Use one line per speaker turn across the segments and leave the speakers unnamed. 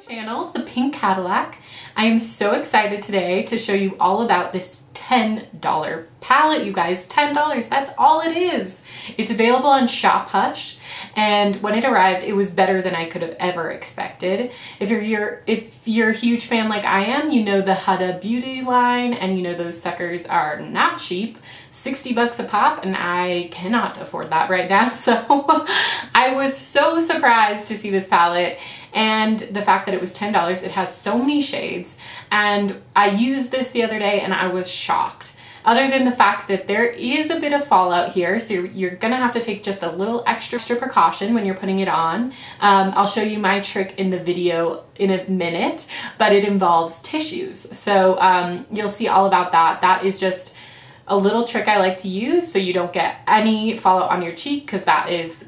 Channel, the Pink Cadillac. I am so excited today to show you all about this $10 palette, you guys. $10, that's all it is. It's available on Shop Hush, and when it arrived, it was better than I could have ever expected. If you're a huge fan like I am, you know the Huda Beauty line, and you know those suckers are not cheap. 60 bucks a pop, and I cannot afford that right now, so I was so surprised to see this palette, and the fact that it was $10. It has so many shades, and I used this the other day and I was shocked. Other than the fact that there is a bit of fallout here, so you're gonna have to take just a little extra precaution when you're putting it on. I'll show you my trick in the video in a minute, but it involves tissues. So you'll see all about that. That is just a little trick I like to use so you don't get any fallout on your cheek, because that is,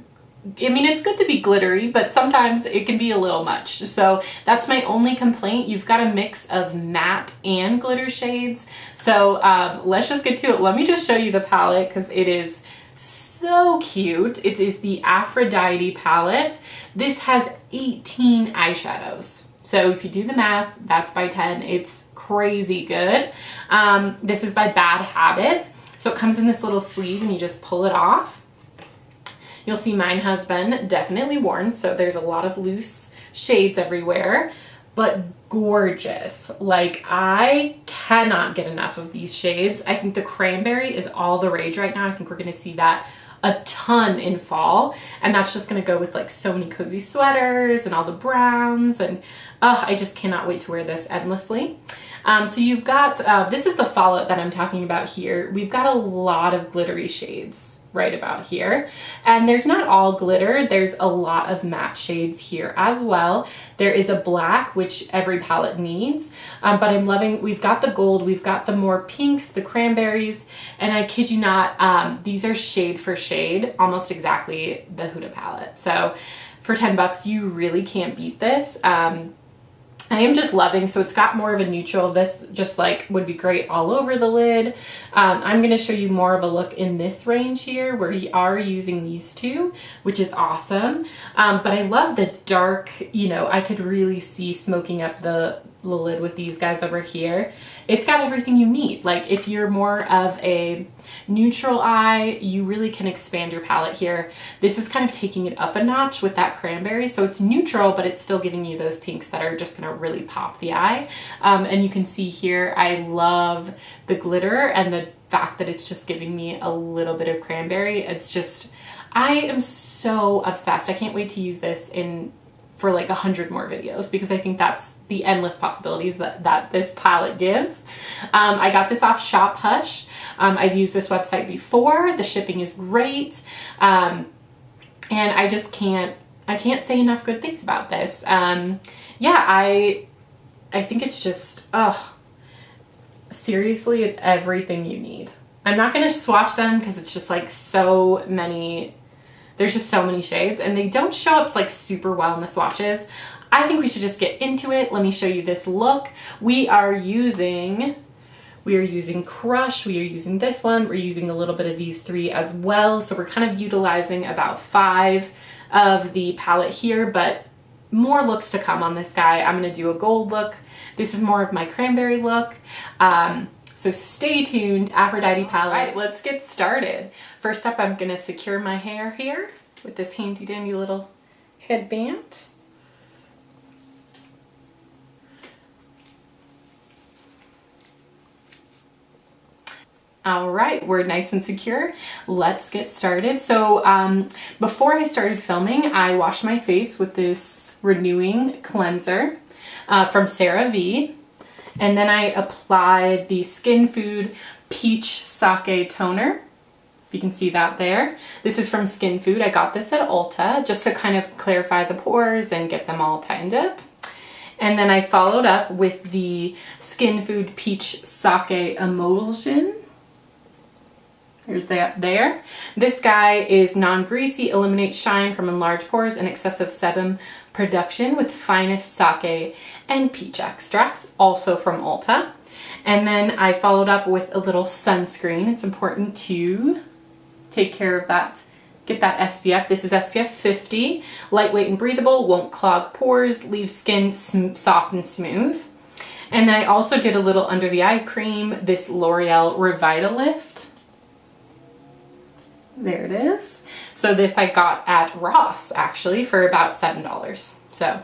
I mean, it's good to be glittery, but sometimes it can be a little much. So that's my only complaint. You've got a mix of matte and glitter shades. So let's just get to it. Let me just show you the palette because it is so cute. It is the Aphrodite palette. This has 18 eyeshadows. So if you do the math, that's by 10. It's crazy good. This is by Bad Habit. So it comes in this little sleeve and you just pull it off. You'll see mine has been definitely worn, so there's a lot of loose shades everywhere, but gorgeous. Like, I cannot get enough of these shades. I think the Cranberry is all the rage right now. I think we're gonna see that a ton in fall, and that's just gonna go with like so many cozy sweaters and all the browns, and I just cannot wait to wear this endlessly. So you've got, this is the fallout that I'm talking about here. We've got a lot of glittery shades right about here, and there's not all glitter. There's a lot of matte shades here as well. There is a black, which every palette needs, but I'm loving, we've got the gold, we've got the more pinks, the cranberries, and I kid you not, these are shade for shade, almost exactly the Huda palette. So for 10 bucks, you really can't beat this. I am just loving, so it's got more of a neutral. This just like would be great all over the lid. I'm going to show you more of a look in this range here where we are using these two, which is awesome. But I love the dark, you know, I could really see smoking up the lid with these guys over here. It's got everything you need. Like, if you're more of a neutral eye, you really can expand your palette here. This is kind of taking it up a notch with that Cranberry, so it's neutral, but it's still giving you those pinks that are just gonna really pop the eye. And you can see here, I love the glitter and the fact that it's just giving me a little bit of Cranberry. It's just, I am so obsessed. I can't wait to use this for like 100 more videos, because I think that's the endless possibilities that this palette gives. I got this off Shop Hush. I've used this website before. The shipping is great. And I just can't say enough good things about this. Yeah, I think it's just, seriously, it's everything you need. I'm not gonna swatch them because it's just like so many, there's just so many shades, and they don't show up like super well in the swatches. I think we should just get into it. Let me show you this look. We are using Crush, we are using this one, we're using a little bit of these three as well. So we're kind of utilizing about 5 of the palette here, but more looks to come on this guy. I'm gonna do a gold look. This is more of my Cranberry look. So stay tuned. Aphrodite palette. All right, let's get started. First up, I'm gonna secure my hair here with this handy dandy little headband. All right, we're nice and secure. Let's get started. So before I started filming, I washed my face with this renewing cleanser from Cera Ve. And then I applied the Skin Food Peach Sake Toner. You can see that there. This is from Skin Food. I got this at Ulta just to kind of clarify the pores and get them all tightened up. And then I followed up with the Skin Food Peach Sake Emulsion. Here's that there. This guy is non-greasy, eliminates shine from enlarged pores and excessive sebum production with finest sake and peach extracts, also from Ulta. And then I followed up with a little sunscreen. It's important to take care of that Get that SPF. This is SPF 50. Lightweight and breathable, won't clog pores, leaves skin soft and smooth. And then I also did a little under the eye cream, this L'Oreal Revitalift. There it is. So this I got at Ross actually for about $7. So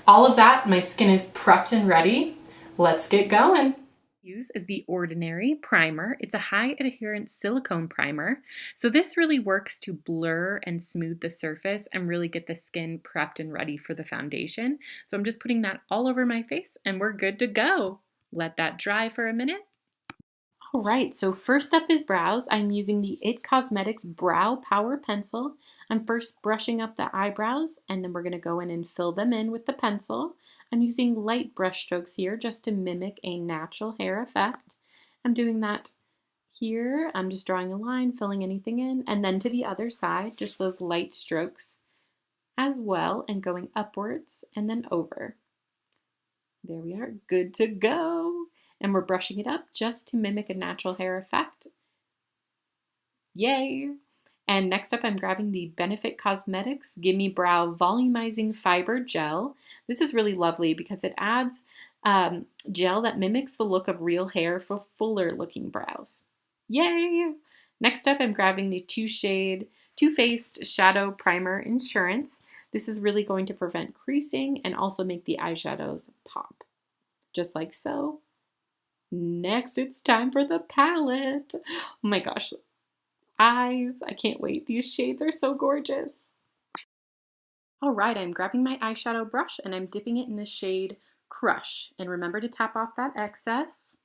all of that, my skin is prepped and ready. Let's get going. Use is the Ordinary Primer. It's a high adherence silicone primer. So this really works to blur and smooth the surface and really get the skin prepped and ready for the foundation. So I'm just putting that all over my face and we're good to go. Let that dry for a minute. All right, so first up is brows. I'm using the IT Cosmetics Brow Power Pencil. I'm first brushing up the eyebrows and then we're gonna go in and fill them in with the pencil. I'm using light brush strokes here just to mimic a natural hair effect. I'm doing that here. I'm just drawing a line, filling anything in, and then to the other side, just those light strokes as well, and going upwards and then over. There we are, good to go. And we're brushing it up just to mimic a natural hair effect. Yay! And next up, I'm grabbing the Benefit Cosmetics Gimme Brow Volumizing Fiber Gel. This is really lovely because it adds gel that mimics the look of real hair for fuller looking brows. Yay! Next up, I'm grabbing the Too Faced Shadow Primer Insurance. This is really going to prevent creasing and also make the eyeshadows pop, just like so. Next, it's time for the palette. Oh my gosh, eyes, I can't wait. These shades are so gorgeous. All right, I'm grabbing my eyeshadow brush and I'm dipping it in the shade Crush. And remember to tap off that excess.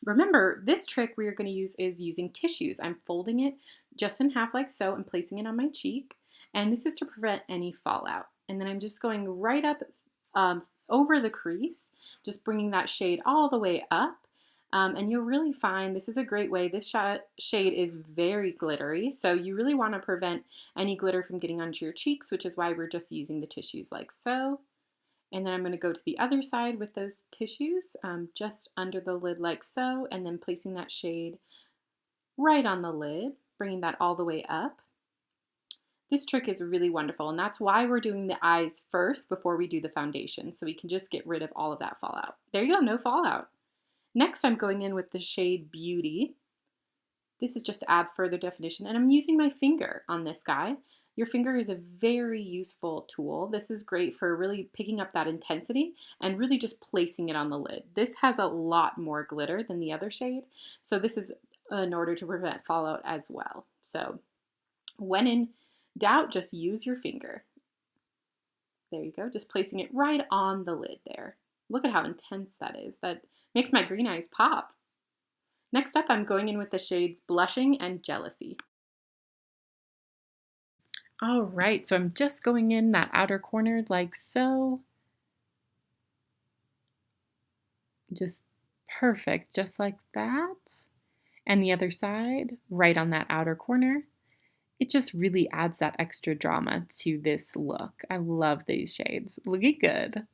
Remember, this trick we are going to use is using tissues. I'm folding it just in half like so and placing it on my cheek. And this is to prevent any fallout. And then I'm just going right up over the crease, just bringing that shade all the way up. And you'll really find this is a great way. This shade is very glittery, so you really want to prevent any glitter from getting onto your cheeks, which is why we're just using the tissues like so. And then I'm going to go to the other side with those tissues, just under the lid like so, and then placing that shade right on the lid, bringing that all the way up. This trick is really wonderful, and that's why we're doing the eyes first before we do the foundation, so we can just get rid of all of that fallout. There you go, no fallout. Next, I'm going in with the shade Beauty. This is just to add further definition, and I'm using my finger on this guy. Your finger is a very useful tool. This is great for really picking up that intensity and really just placing it on the lid. This has a lot more glitter than the other shade, so this is in order to prevent fallout as well. So when in doubt, just use your finger. There you go, just placing it right on the lid there. Look at how intense that is. That makes my green eyes pop. Next up, I'm going in with the shades Blushing and Jealousy. All right, so I'm just going in that outer corner like so. Just perfect, just like that. And the other side, right on that outer corner. It just really adds that extra drama to this look. I love these shades, looking good.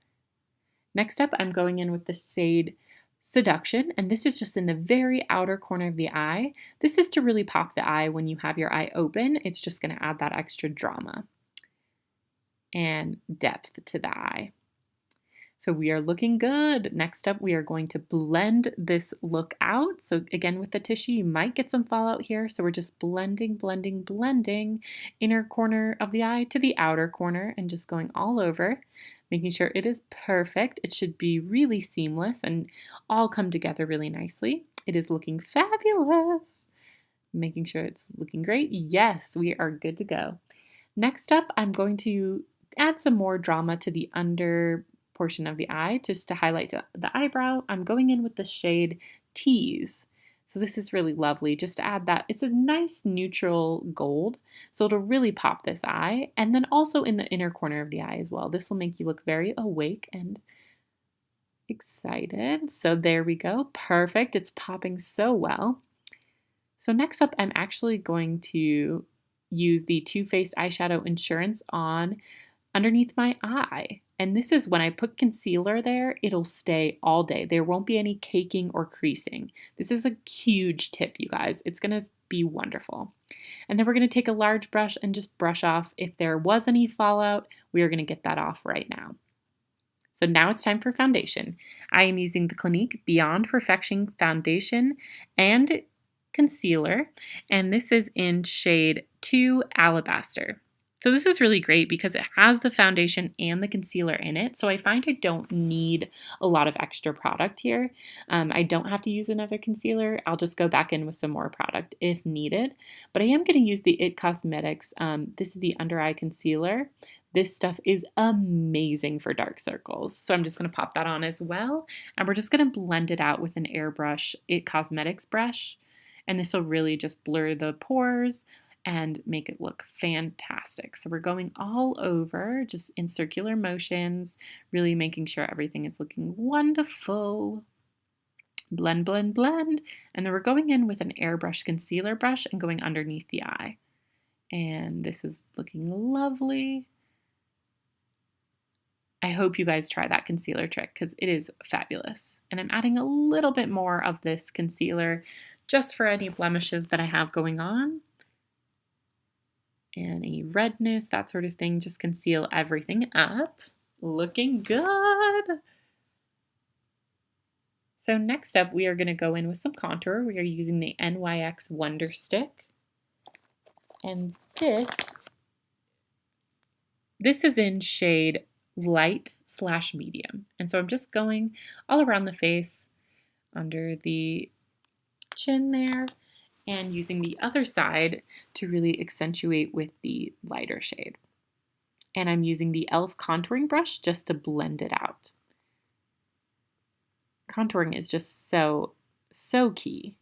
Next up, I'm going in with the shade Seduction, and this is just in the very outer corner of the eye. This is to really pop the eye when you have your eye open. It's just going to add that extra drama and depth to the eye. So we are looking good. Next up, we are going to blend this look out. So again, with the tissue, you might get some fallout here. So we're just blending, blending, blending inner corner of the eye to the outer corner and just going all over, making sure it is perfect. It should be really seamless and all come together really nicely. It is looking fabulous. Making sure it's looking great. Yes, we are good to go. Next up, I'm going to add some more drama to the under portion of the eye just to highlight the eyebrow. I'm going in with the shade Tease. So this is really lovely just to add that. It's a nice neutral gold, so it'll really pop this eye. And then also in the inner corner of the eye as well. This will make you look very awake and excited. So there we go. Perfect. It's popping so well. So next up, I'm actually going to use the Too Faced Eyeshadow Insurance on underneath my eye. And this is when I put concealer there, it'll stay all day. There won't be any caking or creasing. This is a huge tip, you guys. It's gonna be wonderful. And then we're gonna take a large brush and just brush off if there was any fallout. We are gonna get that off right now. So now it's time for foundation. I am using the Clinique Beyond Perfection Foundation and Concealer, and this is in shade 2 Alabaster. So this is really great because it has the foundation and the concealer in it, so I find I don't need a lot of extra product here. I don't have to use another concealer. I'll just go back in with some more product if needed, but I am going to use the IT Cosmetics. This is the Under Eye Concealer. This stuff is amazing for dark circles. So I'm just going to pop that on as well. And we're just going to blend it out with an airbrush, IT Cosmetics brush. And this will really just blur the pores and make it look fantastic. So we're going all over, just in circular motions, really making sure everything is looking wonderful. Blend, blend, blend. And then we're going in with an airbrush concealer brush and going underneath the eye. And this is looking lovely. I hope you guys try that concealer trick because it is fabulous. And I'm adding a little bit more of this concealer just for any blemishes that I have going on. Any redness, that sort of thing, just conceal everything up. Looking good. So next up, we are going to go in with some contour. We are using the NYX Wonder Stick. And this is in shade light/medium. And so I'm just going all around the face, under the chin there, and using the other side to really accentuate with the lighter shade. And I'm using the e.l.f. contouring brush just to blend it out. Contouring is just so key.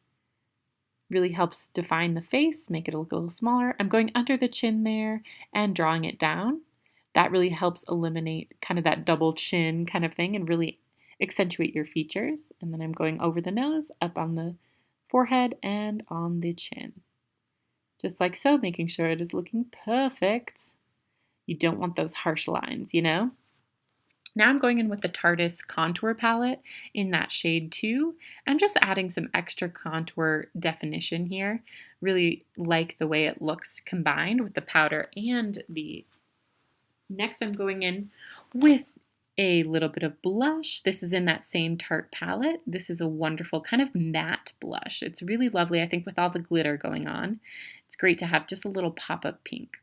Really helps define the face, make it look a little smaller. I'm going under the chin there and drawing it down. That really helps eliminate kind of that double chin kind of thing and really accentuate your features. And then I'm going over the nose, up on the forehead, and on the chin. Just like so, making sure it is looking perfect. You don't want those harsh lines, you know? Now I'm going in with the Tarte Contour Palette in that shade 2. I'm just adding some extra contour definition here. Really like the way it looks combined with the powder and the... Next I'm going in with a little bit of blush. This is in that same Tarte palette. This is a wonderful kind of matte blush. It's really lovely, I think, with all the glitter going on. It's great to have just a little pop of pink.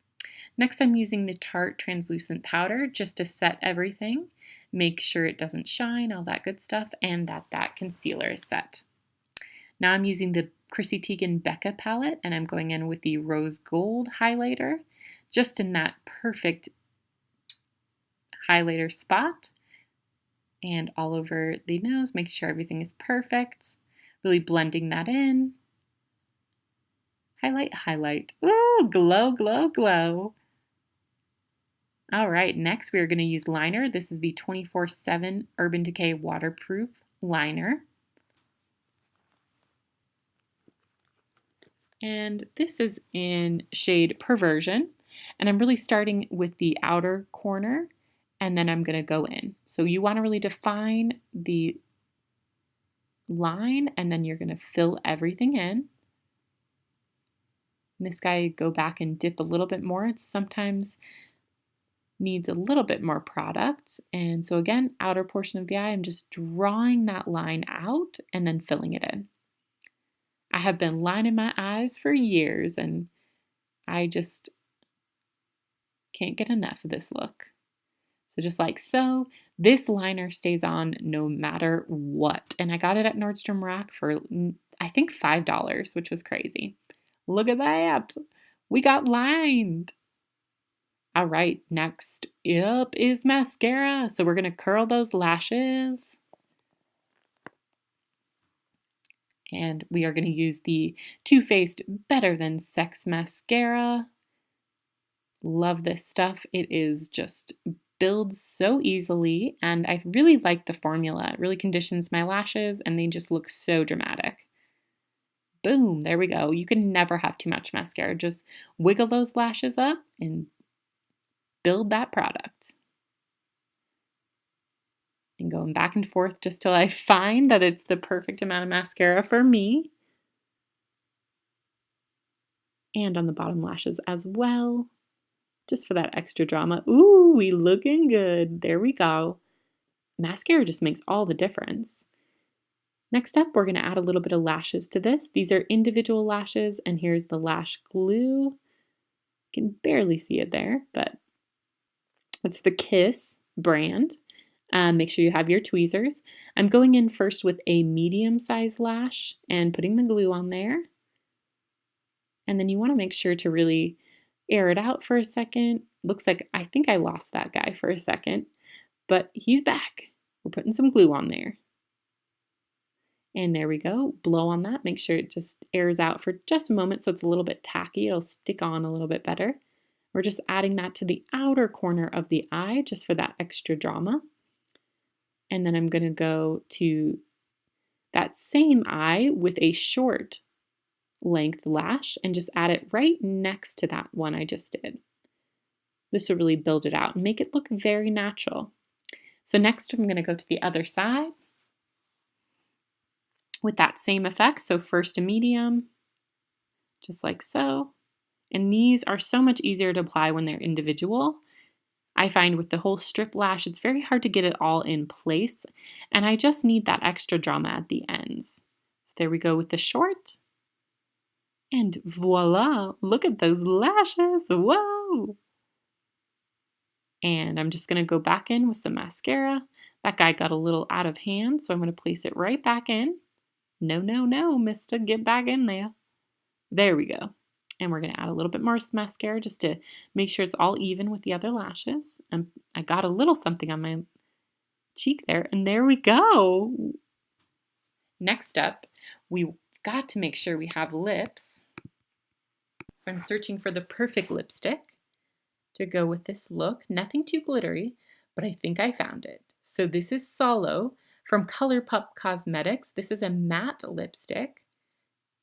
Next I'm using the Tarte translucent powder just to set everything. Make sure it doesn't shine, all that good stuff, and that concealer is set. Now I'm using the Chrissy Teigen Becca palette, and I'm going in with the rose gold highlighter, just in that perfect highlighter spot, and all over the nose, making sure everything is perfect. Really blending that in. Highlight, highlight. Ooh, glow, glow, glow. All right, next we are going to use liner. This is the 24/7 Urban Decay Waterproof Liner. And this is in shade Perversion. And I'm really starting with the outer corner, and then I'm going to go in. So you want to really define the line, and then you're going to fill everything in. And this guy, go back and dip a little bit more. It sometimes needs a little bit more product. And so again, outer portion of the eye, I'm just drawing that line out and then filling it in. I have been lining my eyes for years, and I just can't get enough of this look. So just like so, this liner stays on no matter what. And I got it at Nordstrom Rack for, I think, $5, which was crazy. Look at that. We got lined. All right, next up is mascara. So we're going to curl those lashes. And we are going to use the Too Faced Better Than Sex mascara. Love this stuff. It is just builds so easily, and I really like the formula. It really conditions my lashes, and they just look so dramatic. Boom, there we go. You can never have too much mascara. Just wiggle those lashes up and build that product. and going back and forth just till I find that it's the perfect amount of mascara for me. And on the bottom lashes as well, just for that extra drama. Ooh, we looking good. There we go. Mascara just makes all the difference. Next up, we're going to add a little bit of lashes to this. These are individual lashes, and here's the lash glue. You can barely see it there, but it's the Kiss brand. Make sure you have your tweezers. I'm going in first with a medium-sized lash and putting the glue on there. And then you want to make sure to really air it out for a second. Looks like I think I lost that guy for a second, but he's back. We're putting some glue on there. And there we go. Blow on that. Make sure it just airs out for just a moment so it's a little bit tacky. It'll stick on a little bit better. We're just adding that to the outer corner of the eye just for that extra drama. And then I'm going to go to that same eye with a short length lash and just add it right next to that one I just did. This will really build it out and make it look very natural. So next I'm going to go to the other side with that same effect. So first a medium, just like so. And these are so much easier to apply when they're individual. I find with the whole strip lash, it's very hard to get it all in place. And I just need that extra drama at the ends. So there we go with the short. And voila, look at those lashes, whoa! And I'm just gonna go back in with some mascara. That guy got a little out of hand, so I'm gonna place it right back in. No, no, no, mister, get back in there. There we go. And we're gonna add a little bit more mascara just to make sure it's all even with the other lashes. I got a little something on my cheek there, and there we go. Next up, we got to make sure we have lips. So I'm searching for the perfect lipstick to go with this look. Nothing too glittery, but I think I found it. So this is Solo from ColourPop Cosmetics. This is a matte lipstick,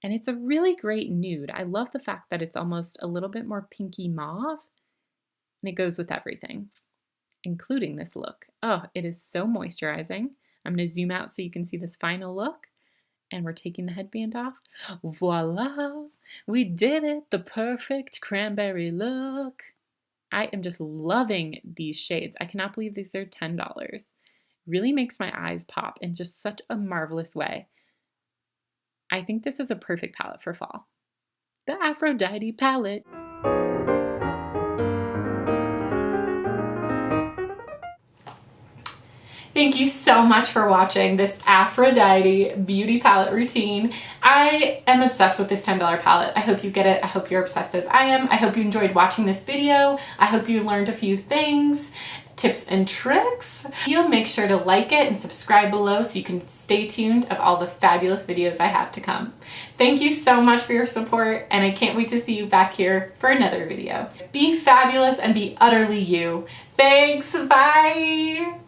and it's a really great nude. I love the fact that it's almost a little bit more pinky mauve, and it goes with everything, including this look. Oh, it is so moisturizing. I'm going to zoom out so you can see this final look. And we're taking the headband off. Voila! We did it! The perfect cranberry look. I am just loving these shades. I cannot believe these are $10. Really makes my eyes pop in just such a marvelous way. I think this is a perfect palette for fall. The Aphrodite Palette. Thank you so much for watching this Aphrodite beauty palette routine. I am obsessed with this $10 palette. I hope you get it. I hope you're obsessed as I am. I hope you enjoyed watching this video. I hope you learned a few things, tips and tricks. You'll make sure to like it and subscribe below so you can stay tuned of all the fabulous videos I have to come. Thank you so much for your support, and I can't wait to see you back here for another video. Be fabulous and be utterly you. Thanks, bye!